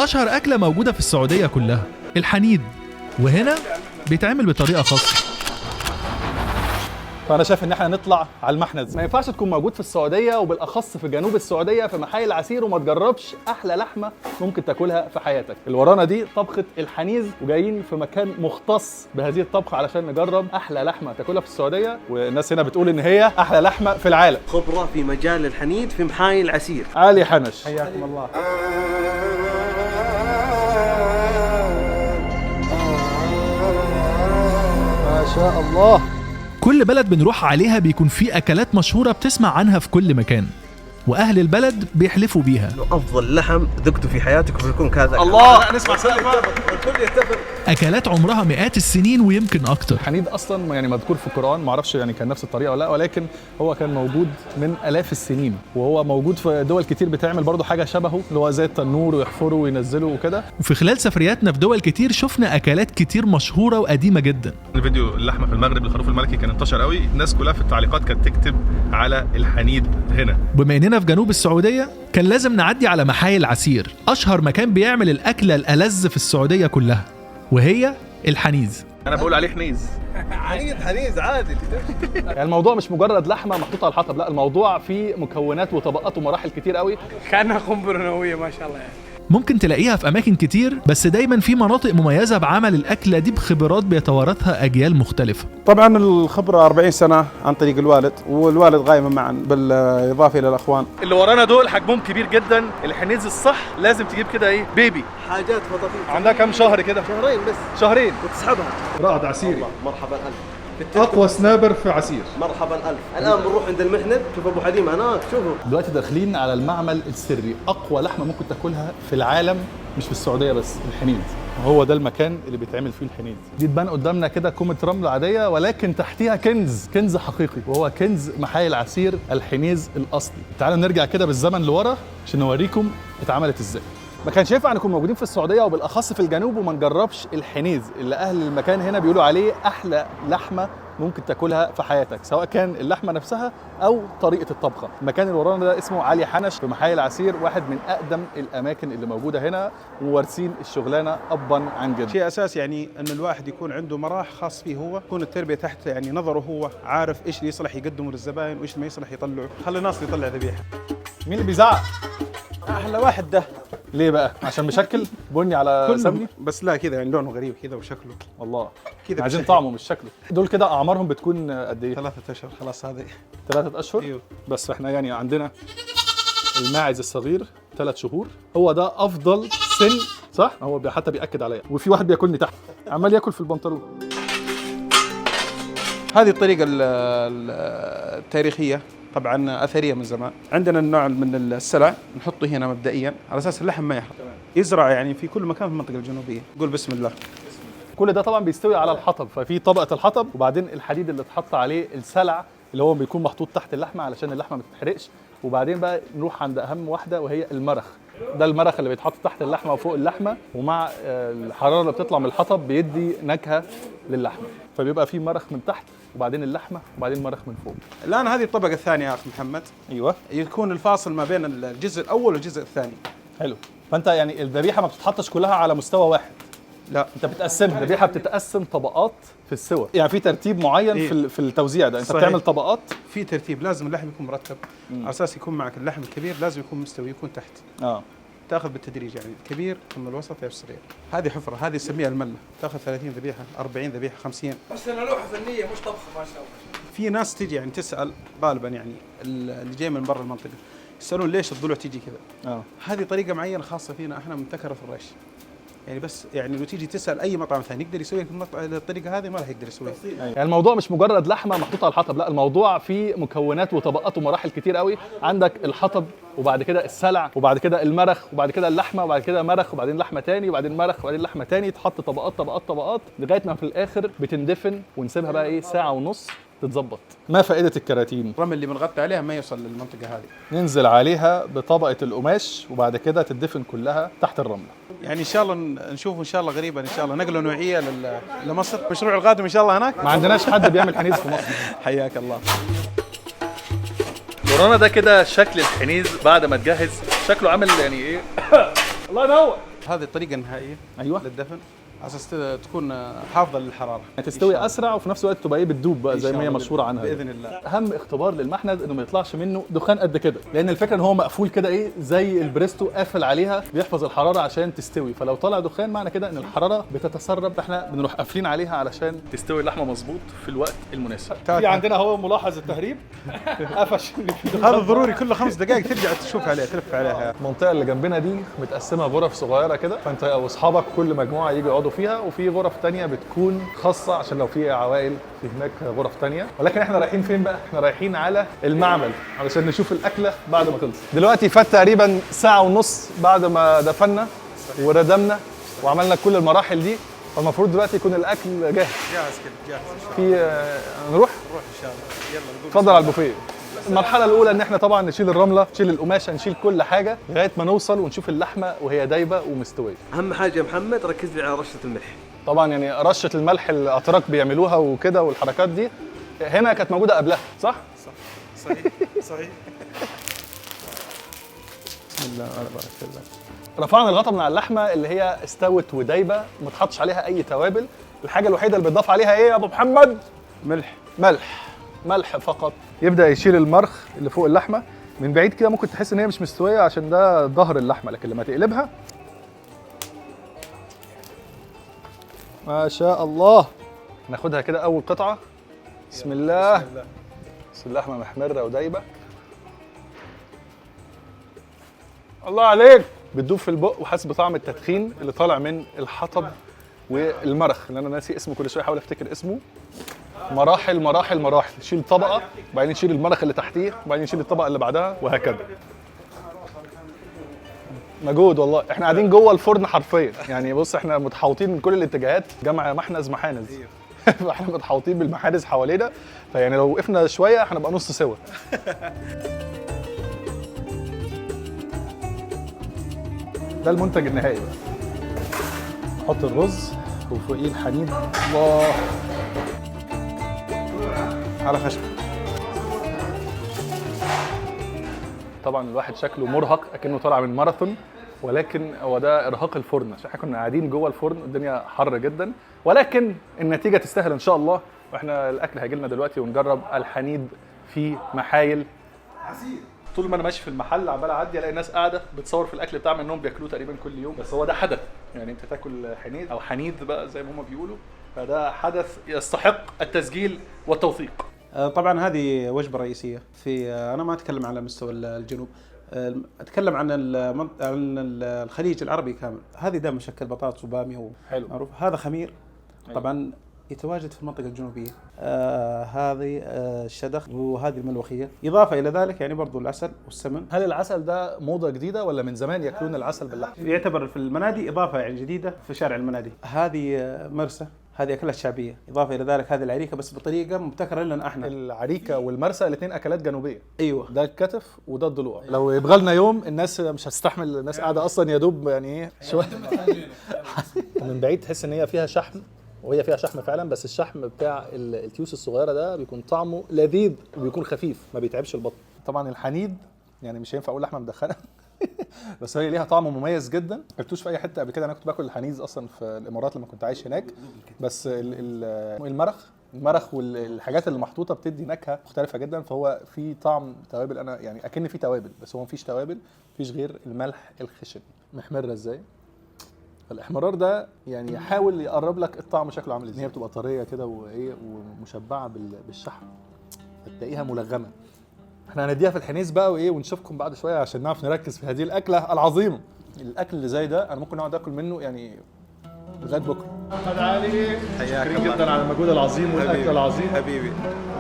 أشهر أكلة موجودة في السعودية كلها الحنيذ، وهنا بيتعمل بطريقة خاصة. فانا شايف ان احنا نطلع على المحنز. ما ينفعش تكون موجود في السعوديه وبالاخص في جنوب السعوديه في محايل العسير وما تجربش احلى لحمه ممكن تاكلها في حياتك. اللي ورانا دي طبخه الحنيذ، وجايين في مكان مختص بهذه الطبخه علشان نجرب احلى لحمه تاكلها في السعوديه، والناس هنا بتقول ان هي احلى لحمه في العالم. خبره في مجال الحنيذ في محايل العسير. علي حنش، حياكم الله. ما شاء الله. كل بلد بنروح عليها بيكون في أكلات مشهورة بتسمع عنها في كل مكان، وأهل البلد بيحلفوا بيها. أفضل لحم ذقته في حياتك ويكون كذا. الله، نسمع سالفة. الكل يتفق. أكلات عمرها مئات السنين ويمكن أكتر. الحنيذ أصلا يعني مذكور في القرآن، معرفش يعني كان نفس الطريقة ولا لا، ولكن هو كان موجود من آلاف السنين، وهو موجود في دول كتير بتعمل برضو حاجة شبهه، اللي هو زي التنور ويحفروا وينزلوا وكده. وفي خلال سفرياتنا في دول كتير شفنا أكلات كتير مشهورة وقديمة جدا. الفيديو اللحمة في المغرب الخروف الملكي كان انتشر قوي، الناس كلها في التعليقات كانت تكتب على الحنيذ هنا. بما إننا في جنوب السعودية كان لازم نعدي على محايل العسير، أشهر مكان بيعمل الأكلة الألذ في السعودية كلها، وهي الحنيذ. أنا بقول عليه حنيذ. حنيذ عادي. يعني الموضوع مش مجرد لحمة محطوطة على الحطب، لا، الموضوع فيه مكونات وطبقات ومراحل كتير قوي. كأنها قنبلة نووية ما شاء الله يعني. ممكن تلاقيها في أماكن كتير، بس دايما في مناطق مميزة بعمل الأكلة دي بخبرات بيتوارثها أجيال مختلفة. طبعا الخبرة 40 سنة عن طريق الوالد، والوالد غايما معا بالإضافة إلى الأخوان. اللي ورانا دول حجمهم كبير جدا. الحنيذ الصح لازم تجيب كده ايه بيبي، حاجات فطاطيف. عندها كام شهر كده؟ شهرين بس. شهرين. وتسحبها. رائد عسيري، مرحبا ألف. أقوى سنابر في عسير. مرحبا ألف. الآن بنروح عند المحنذ. شوف أبو حليم هناك، شوفوا. دلوقتي داخلين على المعمل السري، أقوى لحمة ممكن تاكلها في العالم، مش في السعودية بس، الحنيذ. هو ده المكان اللي بيتعمل فيه الحنيذ. دي تبان قدامنا كده كومة رمل عادية، ولكن تحتيها كنز حقيقي، وهو كنز محايل عسير الحنيذ الأصلي. تعالوا نرجع كده بالزمن لورا عشان نوريكم اتعملت ازاي. ما كانش ينفع نكون موجودين في السعودية وبالأخص في الجنوب وما نجربش الحنيذ اللي أهل المكان هنا بيقولوا عليه أحلى لحمة ممكن تاكلها في حياتك، سواء كان اللحمة نفسها أو طريقة الطبخة. المكان اللي ورانا ده اسمه علي حنش في محايل العسير، واحد من أقدم الأماكن اللي موجودة هنا، ووارثين الشغلانة أبا عن جد. شيء أساس يعني أن الواحد يكون عنده مراح خاص فيه هو، يكون التربية تحت يعني نظره هو، عارف إيش اللي يصلح يقدمه للزبائن وإيش ما يصلح يطلعه. خلي الناس يطلع ذبيحة. مين اللي بيزعق؟ أحلى واحد ده. ليه بقى؟ عشان مشكل بني على سمني؟ بس لا كذا يعني لونه غريب كذا وشكله. والله كذا عايزين بشكل. طعمه مش شكله. دول كده أعمارهم بتكون قد إيه؟ 3 أشهر خلاص. هذه 3 أشهر؟ أيوه. بس احنا يعني عندنا الماعز الصغير 3 شهور، هو ده أفضل سن، صح؟ هو حتى بيأكد عليا، وفي واحد بياكلني تحت عمال ياكل في البنطلون. هذه الطريقة التاريخية طبعا أثرية من زمان. عندنا النوع من السلع نحطه هنا مبدئيا على أساس اللحم ما يحرق. يزرع يعني في كل مكان في المنطقة الجنوبية. قول بسم الله. كل ده طبعا بيستوي على الحطب، ففي طبقة الحطب وبعدين الحديد اللي اتحط عليه السلع اللي هو بيكون محطوط تحت اللحمة علشان اللحمة ما تتحرقش، وبعدين بقى نروح عند أهم واحدة وهي المرخ. ده المرخ اللي بيتحط تحت اللحمة وفوق اللحمة، ومع الحرارة اللي بتطلع من الحطب بيدي نكهة للحمة، فبيبقى في مرخ من تحت وبعدين اللحمة وبعدين مرخ من فوق. الآن هذه الطبقة الثانية يا أخ محمد. أيوه. يكون الفاصل ما بين الجزء الأول والجزء الثاني. حلو. فأنت يعني الذبيحة ما بتتحطش كلها على مستوى واحد. لا، انت بتقسمها، الذبيحه بتتقسم طبقات في السوى، يعني في ترتيب معين إيه؟ في التوزيع ده، انت صحيح. بتعمل طبقات. في ترتيب، لازم اللحم يكون مرتب. على اساس يكون معك اللحم الكبير لازم يكون مستوي، يكون تحت. تاخذ بالتدريج يعني الكبير ثم الوسط ثم الصغير. هذه حفره، هذه نسميها المله، تاخذ 30 ذبيحه، 40 ذبيحه، 50. بس انا لوحه فنيه مش طبخه ما شاء الله. في ناس تجي يعني تسال غالبا يعني اللي جاي من برا المنطقه يسالون ليش الضلوع تيجي كذا. هذه طريقه معينه خاصه فينا احنا منتكره في الرش. يعني بس يعني لو تيجي تسال اي مطعم ثاني يقدر يسوي لك الطريقه هذه ما راح يقدر يسويها. يعني الموضوع مش مجرد لحمه محطوطه على الحطب، لا، الموضوع فيه مكونات وطبقات ومراحل كتير قوي. عندك الحطب وبعد كده السلع وبعد كده المرخ وبعد كده اللحمه وبعد كده مرخ وبعدين لحمه تاني وبعدين مرخ وبعدين لحمه تاني، تحط طبقات طبقات طبقات لغايه ما في الاخر بتندفن ونسيبها بقى ايه ساعه ونص تتظبط. ما فائده الكراتين؟ الرمل اللي بنغطي عليها ما يوصل للمنطقه هذه. ننزل عليها بطبقه القماش وبعد كده تدفن كلها تحت الرمله. يعني ان شاء الله نشوف ان شاء الله قريبا ان شاء الله نقله نوعيه لمصر. المشروع القادم ان شاء الله هناك. ما عندناش حد بيعمل حنيذ في مصر. حياك الله. ورانا ده كده شكل الحنيذ بعد ما تجهز، شكله عامل يعني ايه. الله ينور. هذه الطريقه النهائيه ايوه للدفن على اساس تكون حافظه للحراره، تستوي اسرع وفي نفس الوقت تبقى ايه بتدوب بقى زي ما هي مشهوره عنها باذن الله. اهم اختبار للمحند انه ما يطلعش منه دخان قد كده، لان الفكره ان هو مقفول كده ايه زي البريستو قافل عليها بيحفظ الحراره عشان تستوي، فلو طلع دخان معنى كده ان الحراره بتتسرب، احنا بنروح قافلين عليها علشان تستوي اللحمه مظبوط في الوقت المناسب. في عندنا هو ملاحظ التهريب قفش هذا ضروري كل 5 دقائق ترجع تشوف عليها تلف عليها. المنطقه اللي جنبنا دي متقسمه غرف صغيره كده، فانت واصحابك كل مجموعه يجوا يقعدوا فيها، وفي غرف تانية بتكون خاصه عشان لو في عوائل في هناك غرف تانية. ولكن احنا رايحين فين بقى؟ احنا رايحين على المعمل علشان نشوف الاكله بعد ما خلصت. دلوقتي فات تقريبا ساعه ونص بعد ما دفنا وردمنا وعملنا كل المراحل دي، فالمفروض دلوقتي يكون الاكل جاهز. جاهز كده جاهز ان شاء الله. في نروح ان شاء الله. يلا نقول اتفضل على البوفيه. المرحله الاولى ان احنا طبعا نشيل الرمله، نشيل القماشه، نشيل كل حاجه لغايه ما نوصل ونشوف اللحمه وهي دايبه ومستويه. اهم حاجه يا محمد ركز لي على رشه الملح. طبعا يعني رشه الملح الاتراك بيعملوها وكده، والحركات دي هنا كانت موجوده قبلها، صح؟ صحيح صحيح. بسم الله على بركه الله. رفعنا الغطا من على اللحمه اللي هي استوت ودايبه، ما اتحطش عليها اي توابل. الحاجه الوحيده اللي بيتضاف عليها ايه يا ابو محمد؟ ملح. ملح فقط. يبدا يشيل المرخ اللي فوق اللحمه من بعيد كده، ممكن تحس ان هي مش مستويه عشان ده ظهر اللحمه، لكن لما تقلبها ما شاء الله. ناخدها كده اول قطعه. بسم الله. بسم اللحمه محمره ودايبه. الله عليك. بتدوب في البق وحاسس بطعم التدخين اللي طالع من الحطب والمرخ اللي انا ناسي اسمه، كل شويه احاول افتكر اسمه. مراحل مراحل مراحل، شيل طبقه وبعدين شيل المرخ اللي تحتيه وبعدين شيل الطبقه اللي بعدها وهكذا. مجهود والله. احنا قاعدين جوه الفرن حرفيا، يعني بص احنا متحوطين من كل الاتجاهات، جمع محنز محانز. احنا متحوطين بالمحارس حوالينا، فيعني لو وقفنا شويه هنبقى نص سوا. ده المنتج النهائي بقى. نحط الرز وفوقيه الحنين. الله على خشب. طبعا الواحد شكله مرهق اكنه طالع من ماراثون، ولكن هو ده ارهاق الفرن عشان احنا كنا قاعدين جوه الفرن والدنيا حر جدا، ولكن النتيجه تستاهل ان شاء الله. واحنا الاكل هيجي لنا دلوقتي ونجرب الحنيد في محايل. طول ما انا ماشي في المحل عمال اعدي الاقي ناس قاعده بتصور في الاكل بتاعهم انهم بياكلوه تقريبا كل يوم، بس هو ده حدث، يعني انت تاكل حنيد او حنيد بقى زي ما هم بيقولوا، فده حدث يستحق التسجيل والتوثيق. طبعا هذه وجبه رئيسيه في انا ما اتكلم على مستوى الجنوب، اتكلم عن الخليج العربي كامل. هذه دائما مشكل بطاطس وباميه حلو. معروف. هذا خمير طبعا يتواجد في المنطقه الجنوبيه. هذه الشدخ وهذه الملوخيه، اضافه الى ذلك يعني برضو العسل والسمن. هل العسل ده موضه جديده ولا من زمان ياكلون العسل باللحم؟ يعتبر في المنادي اضافه يعني جديده في شارع المنادي. هذه مرسى، هذه اكلات شعبيه. اضافه الى ذلك هذه العريكه بس بطريقه مبتكره لنا احنا. العريكه والمرسى الاثنين اكلات جنوبيه. ايوه. ده الكتف وده الضلوع. لو يبغى لنا يوم الناس مش هتستحمل، الناس قاعده اصلا يا دوب يعني ايه شويه. من بعيد تحس ان هي فيها شحم، وهي فيها شحم فعلا، بس الشحم بتاع التيوس الصغيره ده بيكون طعمه لذيذ وبيكون خفيف ما بيتعبش البطن. طبعا الحنيد يعني مش هينفع اقول لحمه مدخنه بس هي ليها طعم مميز جدا، ما اكلتوش في اي حته قبل كده. انا كنت باكل الحنيز اصلا في الامارات لما كنت عايش هناك، بس المرخ والحاجات اللي محطوطه بتدي نكهه مختلفه جدا، فهو في طعم توابل. انا يعني اكن في توابل بس هو مفيش توابل، مفيش غير الملح الخشن. محمره ازاي؟ الاحمرار ده يعني يحاول يقرب لك الطعم شكله عامل ازاي. هي بتبقى طريه كده وايه ومشبعه بالشحم، فتلاقيها ملغمه. احنا هنديها في الحنيز بقى وايه، ونشوفكم بعد شويه عشان نعرف نركز في هذه الاكله العظيمه. الاكل اللي زي ده انا ممكن اقعد اكل منه يعني لغايه بكره. محمد علي، شكرا جدا على المجهود العظيم والاكل العظيم. حبيبي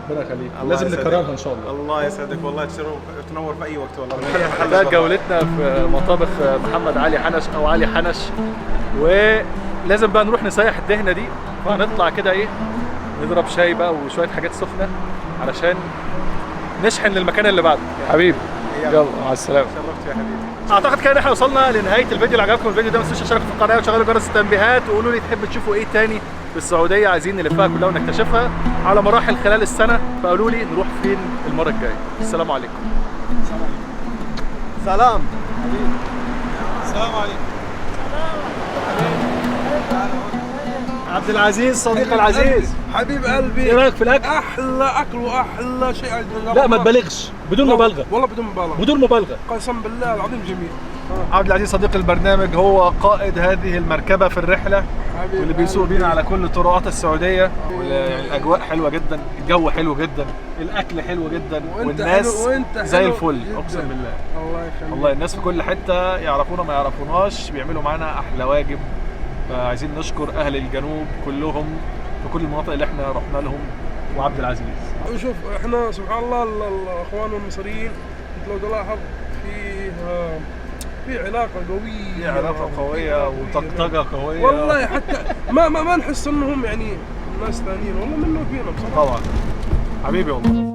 ربنا يخليك، لازم نكررها ان شاء الله. الله يسعدك والله، تنور في اي وقت والله. ده جولتنا في مطابخ محمد علي حنش او علي حنش، ولازم بقى نروح نسيح الدهنه دي، فهنطلع كده ايه نضرب شاي بقى وشويه حاجات سخنه علشان نشحن للمكان اللي بعده. حبيبي يلا مع السلامه. شرفت يا حبيبي. اعتقد كده احنا وصلنا لنهايه الفيديو. اللي عجبكم الفيديو ده ما تنسوش تشتركوا في القناه وتشغلوا جرس التنبيهات، وقولوا لي تحبوا تشوفوا ايه تاني في السعوديه، عايزين نلفها كلها ونكتشفها على مراحل خلال السنه، فقولوا لي نروح فين المره الجايه. السلام عليكم. سلام. السلام عليكم. عبد العزيز صديق العزيز، حبيب قلبي، ايه رايك في الاكل؟ احلى اكل واحلى شيء. لا ما تبالغش، بدون مبالغه، والله بدون مبالغه، بدون مبالغه. قسم بالله العظيم جميل. عبد العزيز صديق البرنامج هو قائد هذه المركبه في الرحله، واللي بيسوق بينا على كل طرقات السعوديه. يعني الاجواء حلوه جدا، الجو حلو جدا، الاكل حلو جدا، والناس زي الفل. اقسم بالله الله يخليك والله الناس في كل حته يعرفونا ما يعرفوناش بيعملوا معانا احلى واجب. فعايزين نشكر اهل الجنوب كلهم في كل المناطق اللي احنا رحنا لهم وعبد العزيز. شوف احنا سبحان الله الاخوان المصريين لو تلاحظ في علاقه قويه، في علاقه قويه وطقطقه قويه والله. حتى ما نحس انهم يعني ناس ثانيين، والله منه فينا بصراحه. طبعا حبيبي والله.